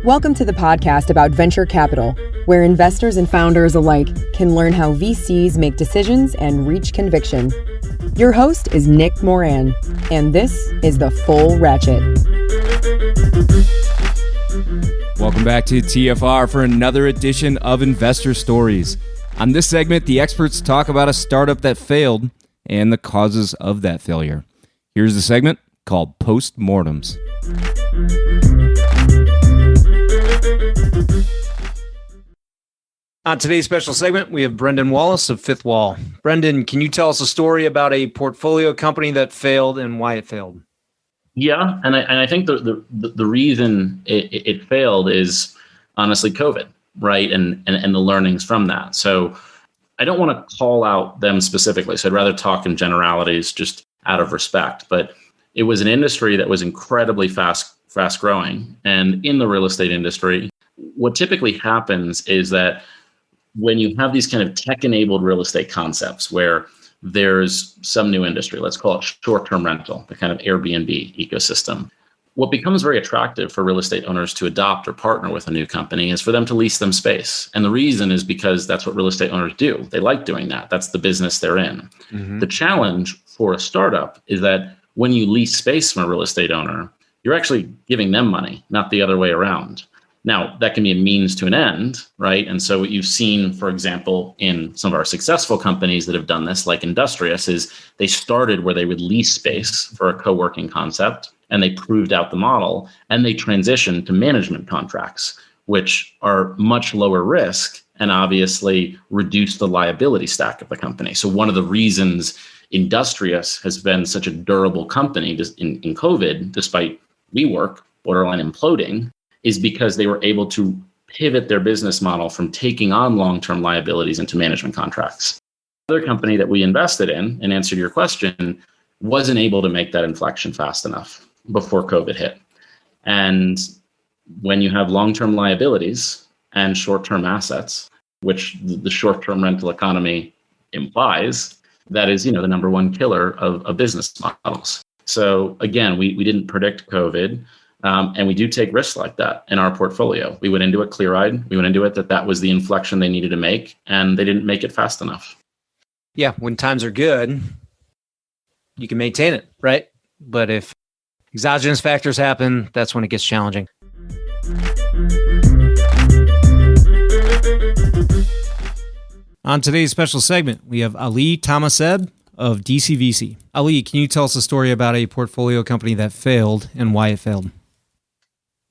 Welcome to the podcast about venture capital, where investors and founders alike can learn how VCs make decisions and reach conviction. Your host is Nick Moran, and this is The Full Ratchet. Welcome back to TFR for another edition of Investor Stories. On this segment, the experts talk about a startup that failed and the causes of that failure. Here's the segment called Mortems. On today's special segment, we have Brendan Wallace of Fifth Wall. Brendan, can you tell us a story about a portfolio company that failed and why it failed? Yeah, and I think the reason it failed is honestly COVID, right? And the learnings from that. So I don't want to call out them specifically. So I'd rather talk in generalities just out of respect. But it was an industry that was incredibly fast growing. And in the real estate industry, what typically happens is that when you have these kind of tech-enabled real estate concepts where there's some new industry, let's call it short-term rental, the kind of Airbnb ecosystem, what becomes very attractive for real estate owners to adopt or partner with a new company is for them to lease them space. And the reason is because that's what real estate owners do. They like doing that. That's the business they're in. Mm-hmm. The challenge for a startup is that when you lease space from a real estate owner, you're actually giving them money, not the other way around. Now, that can be a means to an end, right? And so what you've seen, for example, in some of our successful companies that have done this, like Industrious, is they started where they would lease space for a co-working concept, and they proved out the model, and they transitioned to management contracts, which are much lower risk and obviously reduce the liability stack of the company. So one of the reasons Industrious has been such a durable company in COVID, despite WeWork borderline imploding, is because they were able to pivot their business model from taking on long-term liabilities into management contracts. Another company that we invested in answer to your question, wasn't able to make that inflection fast enough before COVID hit. And when you have long-term liabilities and short-term assets, which the short-term rental economy implies, that is, the number one killer of business models. So again, we didn't predict COVID. And we do take risks like that in our portfolio. We went into it clear-eyed. We went into it that was the inflection they needed to make, and they didn't make it fast enough. Yeah, when times are good, you can maintain it, right? But if exogenous factors happen, that's when it gets challenging. On today's special segment, we have Ali Tamaseb of DCVC. Ali, can you tell us a story about a portfolio company that failed and why it failed?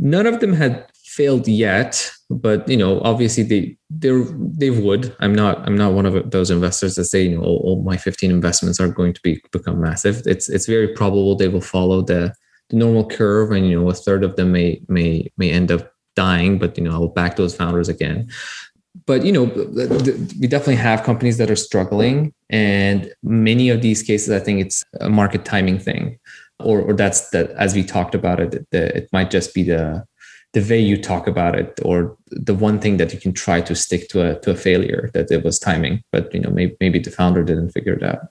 None of them had failed yet, but obviously they would. I'm not one of those investors that say all my 15 investments are going to become massive. It's very probable they will follow the normal curve, and a third of them may end up dying. But I'll back those founders again. But we definitely have companies that are struggling, and many of these cases, I think it's a market timing thing. Or that's that, as we talked about it, it might just be the way you talk about it, or the one thing that you can try to stick to a failure, that it was timing. But maybe the founder didn't figure it out.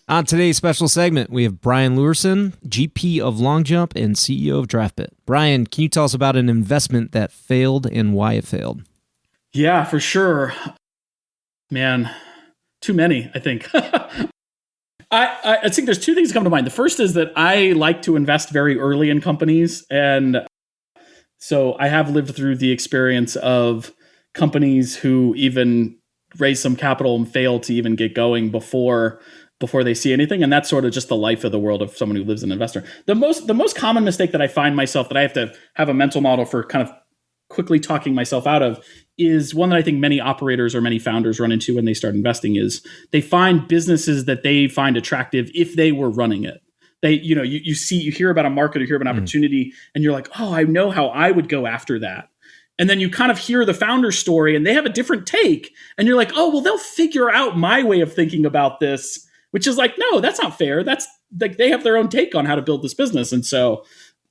On today's special segment, we have Brian Luerssen, GP of Long Jump and CEO of DraftBit. Brian, can you tell us about an investment that failed and why it failed? Yeah, for sure. Man, too many, I think. I think there's two things that come to mind. The first is that I like to invest very early in companies. And so I have lived through the experience of companies who even raise some capital and fail to even get going before they see anything. And that's sort of just the life of the world of someone who lives an investor. The most common mistake that I find myself, that I have to have a mental model for kind of quickly talking myself out of, is one that I think many operators or many founders run into when they start investing, is they find businesses that they find attractive if they were running it. They, you hear about a market or hear about an opportunity, and you're like, oh, I know how I would go after that. And then you kind of hear the founder's story and they have a different take, and you're like, oh, well, they'll figure out my way of thinking about this, which is like, no, that's not fair. That's like, they have their own take on how to build this business. And so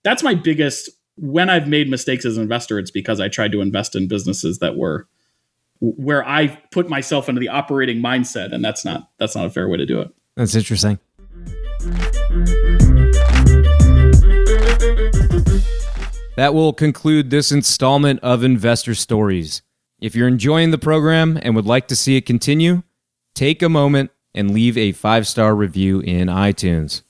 that's my biggest, when I've made mistakes as an investor, it's because I tried to invest in businesses that were where I put myself into the operating mindset. And that's not a fair way to do it. That's interesting. That will conclude this installment of Investor Stories. If you're enjoying the program and would like to see it continue, take a moment and leave a 5-star review in iTunes.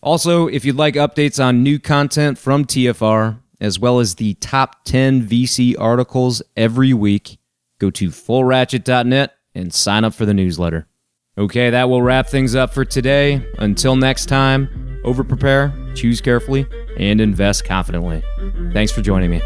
Also, if you'd like updates on new content from TFR, as well as the top 10 VC articles every week, go to fullratchet.net and sign up for the newsletter. Okay, that will wrap things up for today. Until next time, over-prepare, choose carefully, and invest confidently. Thanks for joining me.